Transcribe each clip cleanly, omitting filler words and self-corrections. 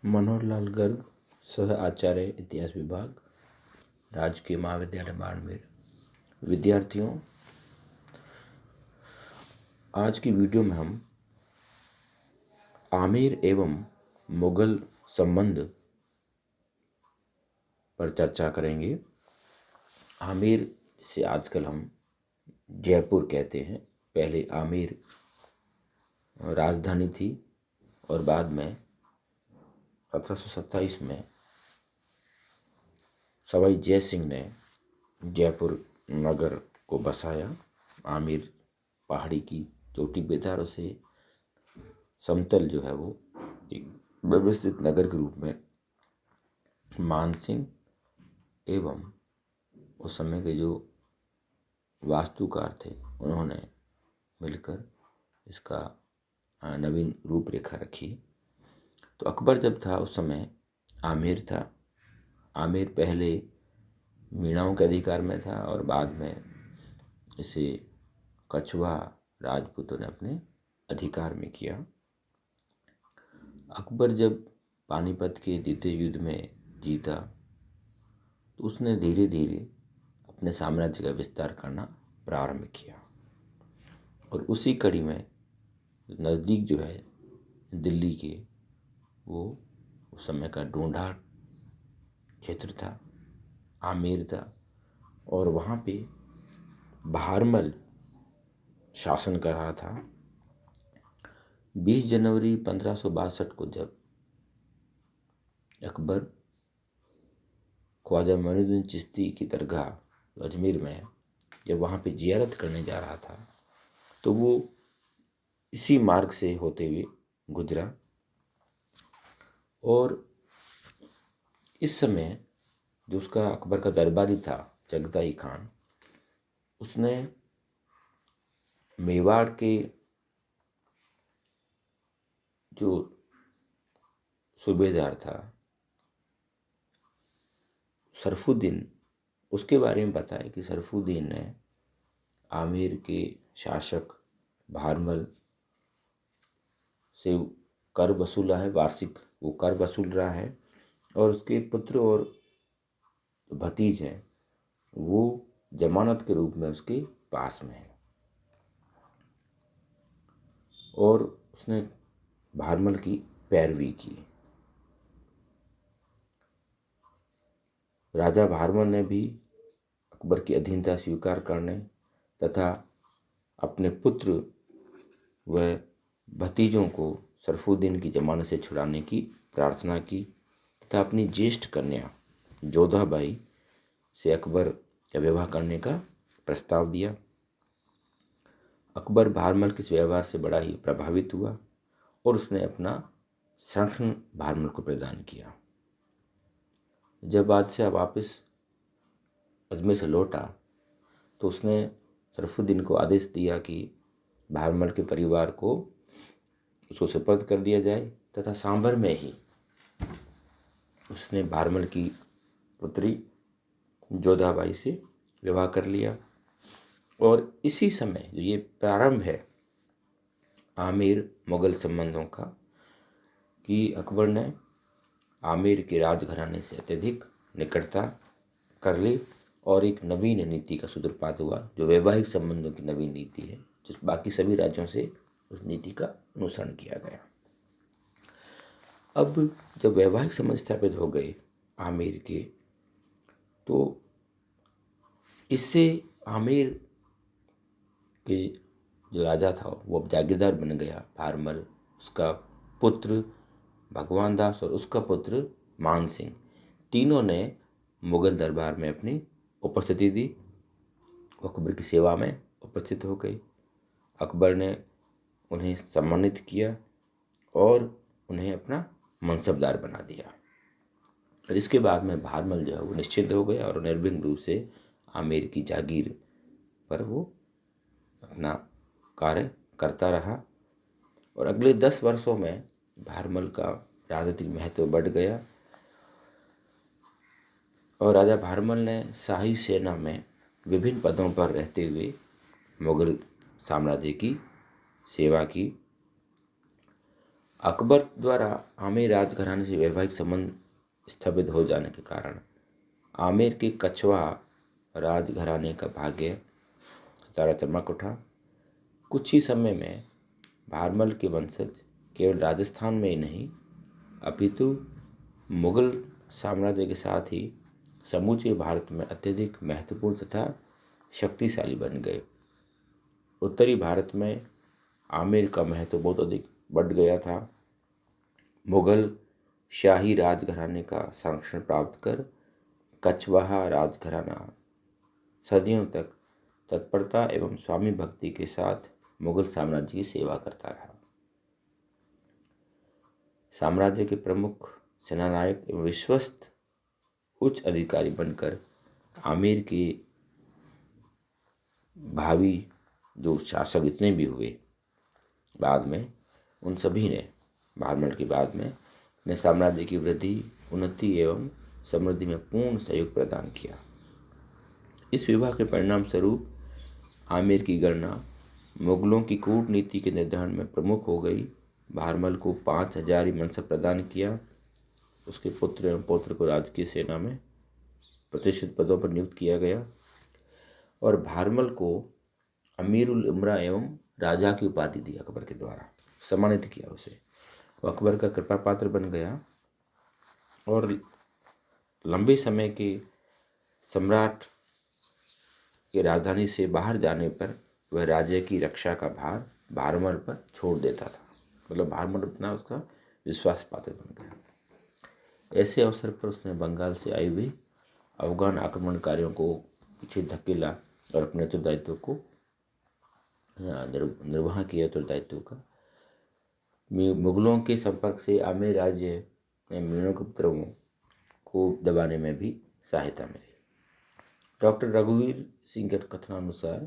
मनोहर लाल गर्ग, सह आचार्य इतिहास विभाग, राजकीय महाविद्यालय बाड़मेर। विद्यार्थियों, आज की वीडियो में हम आमेर एवं मुगल संबंध पर चर्चा करेंगे। आमेर से आजकल हम जयपुर कहते हैं। पहले आमेर राजधानी थी और बाद में 1727 में सवाई जय सिंह ने जयपुर नगर को बसाया। आमेर पहाड़ी की चोटी पे था और उसे समतल जो है वो एक व्यवस्थित नगर के रूप में मान सिंह एवं उस समय के जो वास्तुकार थे उन्होंने मिलकर इसका नवीन रूपरेखा रखी। तो अकबर जब था उस समय आमेर था। आमेर पहले मीणाओं के अधिकार में था और बाद में इसे कछवा राजपूतों ने अपने अधिकार में किया। अकबर जब पानीपत के द्वितीय युद्ध में जीता तो उसने धीरे धीरे अपने साम्राज्य का विस्तार करना प्रारंभ किया और उसी कड़ी में नज़दीक जो है दिल्ली के वो उस समय का ढूंढा क्षेत्र था, आमेर था और वहाँ पे भारमल शासन कर रहा था। 20 जनवरी 1562 को जब अकबर ख्वाजा मोइनुद्दीन चिश्ती की दरगाह अजमेर में जब वहाँ पे जियारत करने जा रहा था तो वो इसी मार्ग से होते हुए गुजरा और इस समय जो उसका अकबर का दरबारी था जगदाई खान, उसने मेवाड़ के जो सूबेदार था सरफुद्दीन, उसके बारे में बताया कि सरफुद्दीन ने आमेर के शासक भारमल से कर वसूला है, वार्षिक वो कर वसूल रहा है और उसके पुत्र और भतीज हैं वो जमानत के रूप में उसके पास में है। और उसने भारमल की पैरवी की। राजा भारमल ने भी अकबर की अधीनता स्वीकार करने तथा अपने पुत्र व भतीजों को सरफुद्दीन की जमानत से छुड़ाने की प्रार्थना की तथा अपनी ज्येष्ठ कन्या जोधाबाई से अकबर का विवाह करने का प्रस्ताव दिया। अकबर भारमल के इस व्यवहार से बड़ा ही प्रभावित हुआ और उसने अपना संरक्षण भारमल को प्रदान किया। जब बादशाह वापस अजमेर से लौटा तो उसने सरफुद्दीन को आदेश दिया कि भारमल के परिवार को उसको सुपुर्द कर दिया जाए तथा सांभर में ही उसने भारमल की पुत्री जोधाबाई से विवाह कर लिया। और इसी समय जो ये प्रारंभ है आमेर मुगल संबंधों का कि अकबर ने आमेर के राजघराने से अत्यधिक निकटता कर ली और एक नवीन नीति का सूत्रपात हुआ जो वैवाहिक संबंधों की नवीन नीति है, जिस बाकी सभी राज्यों से उस नीति का अनुसरण किया गया। अब जब वैवाहिक संबंध स्थापित हो गए आमेर के, तो इससे आमेर के जो राजा था वो अब जागीरदार बन गया भारमल, उसका पुत्र भगवान दास और उसका पुत्र मान सिंह, तीनों ने मुगल दरबार में अपनी उपस्थिति दी। अकबर की सेवा में उपस्थित हो गए। अकबर ने उन्हें सम्मानित किया और उन्हें अपना मनसबदार बना दिया। और इसके बाद में भारमल जो है वो निश्चिंत हो गया और निर्विघ्न रूप से आमेर की जागीर पर वो अपना कार्य करता रहा। और अगले 10 वर्षों में भारमल का राजनीतिक महत्व बढ़ गया और राजा भारमल ने शाही सेना में विभिन्न पदों पर रहते हुए मुगल साम्राज्य की सेवा की। अकबर द्वारा आमेर राजघराने से वैवाहिक संबंध स्थापित हो जाने के कारण आमेर के कछवा राजघराने का भाग्य तारा चमक उठा। कुछ ही समय में भारमल के वंशज केवल राजस्थान में ही नहीं अपितु मुगल साम्राज्य के साथ ही समूचे भारत में अत्यधिक महत्वपूर्ण तथा शक्तिशाली बन गए। उत्तरी भारत में आमेर का महत्व बहुत अधिक बढ़ गया था। मुगल शाही राजघराने का संरक्षण प्राप्त कर कछवाहा राजघराना सदियों तक तत्परता एवं स्वामी भक्ति के साथ मुगल साम्राज्य की सेवा करता रहा। साम्राज्य के प्रमुख सेनानायक एवं विश्वस्त उच्च अधिकारी बनकर आमेर के भावी जो शासक इतने भी हुए बाद में, उन सभी ने भारमल के बाद में अपने साम्राज्य की वृद्धि, उन्नति एवं समृद्धि में पूर्ण सहयोग प्रदान किया। इस विवाह के परिणाम स्वरूप आमेर की गणना मुगलों की कूटनीति के निर्धारण में प्रमुख हो गई। भारमल को 5000 मनसब प्रदान किया। उसके पुत्र एवं पौत्र को राजकीय सेना में प्रतिष्ठित पदों पर नियुक्त किया गया और भारमल को अमीर उल उमरा एवं राजा की उपाधि दी अकबर के द्वारा, सम्मानित किया उसे। वो अकबर का कृपा पात्र बन गया और लंबे समय के सम्राट के राजधानी से बाहर जाने पर वह राज्य की रक्षा का भार भारमल पर छोड़ देता था। मतलब भारमल उतना उसका विश्वास पात्र बन गया। ऐसे अवसर पर उसने बंगाल से आई हुई अफगान आक्रमणकारियों को पीछे धकेला और अपने उत्तरदायित्व को निर्वाह किया। उत्तरदायित्व का मुगलों के संपर्क से आमेर राज्य ने मीणों के उपद्रवों को दबाने में भी सहायता मिली। डॉक्टर रघुवीर सिंह के कथनानुसार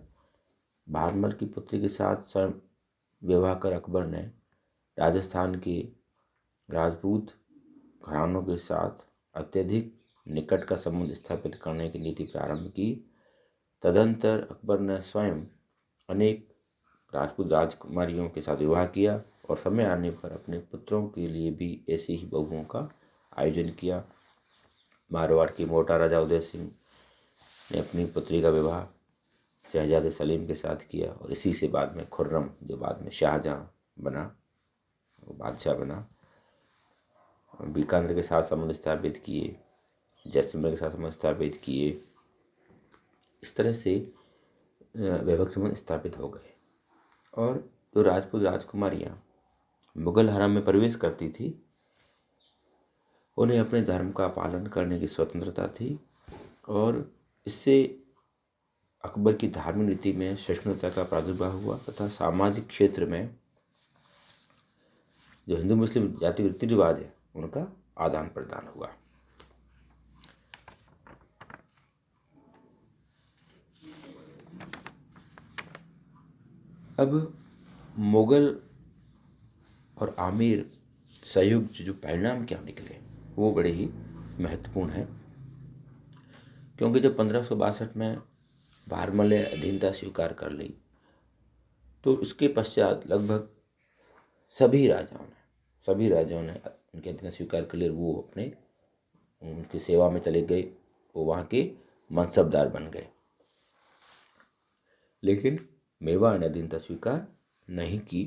भारमल की पुत्री के साथ स्वयं विवाह कर अकबर ने राजस्थान के राजपूत घरानों के साथ अत्यधिक निकट का संबंध स्थापित करने की नीति प्रारंभ की। तदंतर अकबर ने स्वयं अनेक राजपूत राजकुमारियों के साथ विवाह किया और समय आने पर अपने पुत्रों के लिए भी ऐसी ही बहुओं का आयोजन किया। मारवाड़ के मोटा राजा उदय सिंह ने अपनी पुत्री का विवाह शहजादे सलीम के साथ किया और इसी से बाद में खुर्रम, जो बाद में शाहजहाँ बना, वो बादशाह बना, बीकानेर के साथ संबंध स्थापित किए, जैसलमेर के साथ संबंध स्थापित किए। इस तरह से वैवाहिक संबंध स्थापित हो गए और जो राजपूत राजकुमारियाँ मुगल हरम में प्रवेश करती थी उन्हें अपने धर्म का पालन करने की स्वतंत्रता थी और इससे अकबर की धार्मिक नीति में सहिष्णुता का प्रादुर्भाव हुआ तथा सामाजिक क्षेत्र में जो हिंदू मुस्लिम जाति रीति रिवाज है उनका आदान प्रदान हुआ। अब मुगल और आमेर सहयोग जो परिणाम क्या निकले वो बड़े ही महत्वपूर्ण है, क्योंकि जब 1562 में भारमल ने अधीनता स्वीकार कर ली तो उसके पश्चात लगभग सभी राजाओं ने उनकी अधीनता स्वीकार कर ली। वो अपने उनकी सेवा में चले गए, वो वहाँ के मनसबदार बन गए। लेकिन मेवाड़ ने अधीनता स्वीकार नहीं की।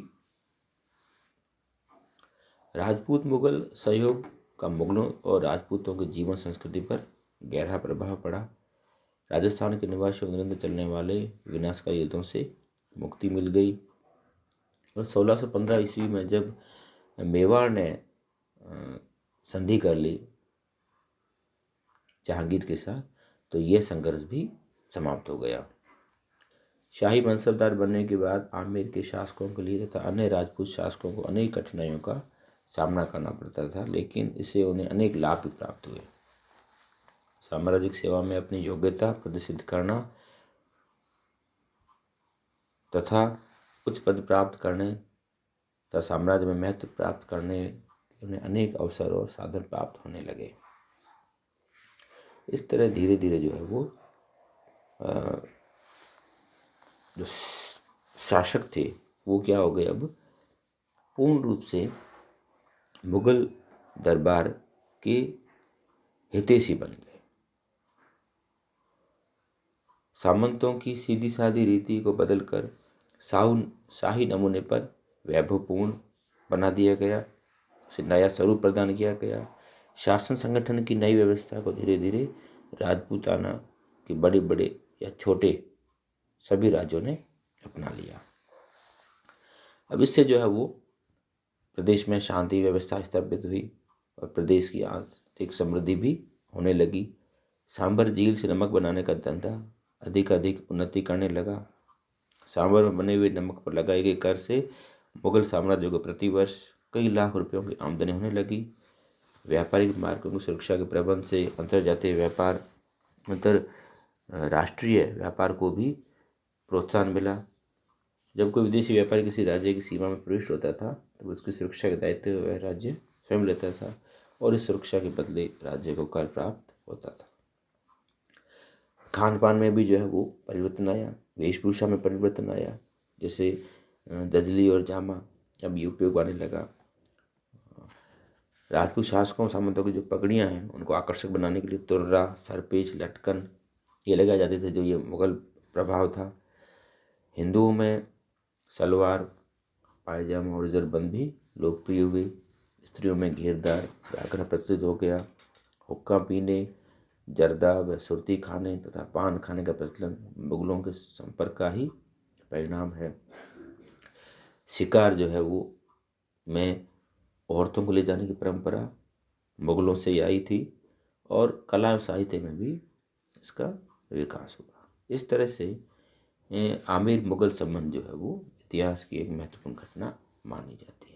राजपूत मुगल सहयोग का मुगलों और राजपूतों के जीवन संस्कृति पर गहरा प्रभाव पड़ा। राजस्थान के निवासियों को निरंतर चलने वाले विनाशकारी युद्धों से मुक्ति मिल गई और 1615 ईस्वी में जब मेवाड़ ने संधि कर ली जहांगीर के साथ तो यह संघर्ष भी समाप्त हो गया। शाही मनसबदार बनने के बाद आमेर के शासकों के लिए तथा अन्य राजपूत शासकों को अनेक कठिनाइयों का सामना करना पड़ता था, लेकिन इससे उन्हें अनेक लाभ भी प्राप्त हुए। साम्राज्यिक सेवा में अपनी योग्यता प्रदर्शित करना तथा उच्च पद प्राप्त करने तथा साम्राज्य में महत्व प्राप्त करने उन्हें अनेक अवसर और साधन प्राप्त होने लगे। इस तरह धीरे धीरे जो है वो जो शासक थे वो क्या हो गए, अब पूर्ण रूप से मुगल दरबार के हितैषी बन गए। सामंतों की सीधी सादी रीति को बदलकर शाही नमूने पर वैभवपूर्ण बना दिया गया, उसे नया स्वरूप प्रदान किया गया। शासन संगठन की नई व्यवस्था को धीरे धीरे राजपूताना के बड़े बड़े या छोटे सभी राज्यों ने अपना लिया। अब इससे जो है वो प्रदेश में शांति व्यवस्था स्थापित हुई और प्रदेश की आर्थिक समृद्धि भी होने लगी। सांभर झील से नमक बनाने का धंधा अधिक उन्नति करने लगा। सांभर में बने हुए नमक पर लगाए गए कर से मुगल साम्राज्य को प्रतिवर्ष कई लाख रुपयों की आमदनी होने लगी। व्यापारिक मार्गों की सुरक्षा के प्रबंध से अंतर्जातीय व्यापार, अंतरराष्ट्रीय व्यापार को भी प्रोत्साहन मिला। जब कोई विदेशी व्यापारी किसी राज्य की सीमा में प्रविष्ट होता था तो उसकी सुरक्षा का दायित्व वह राज्य स्वयं लेता था और इस सुरक्षा के बदले राज्य को कर प्राप्त होता था। खान पान में भी जो है वो परिवर्तन आया, वेशभूषा में परिवर्तन आया। जैसे दजली और जामा अब ये उपयोग आने लगा। राजपूत शासकों सामंतों की जो पगड़ियाँ हैं उनको आकर्षक बनाने के लिए तुर्रा, सरपेच, लटकन ये लगाए जाते थे, जो ये मुगल प्रभाव था। हिंदुओं में सलवार, पायजामा और जरबंद भी लोकप्रिय हुए। स्त्रियों में घेरदार घाघरा प्रचलित हो गया। हुक्का पीने, जर्दा व सुरती खाने तथा पान खाने का प्रचलन मुगलों के संपर्क का ही परिणाम है। शिकार जो है वो में औरतों को ले जाने की परंपरा मुगलों से ही आई थी और कला और साहित्य में भी इसका विकास हुआ। इस तरह से आमिर मुगल संबंध जो है वो इतिहास की एक महत्वपूर्ण घटना मानी जाती है।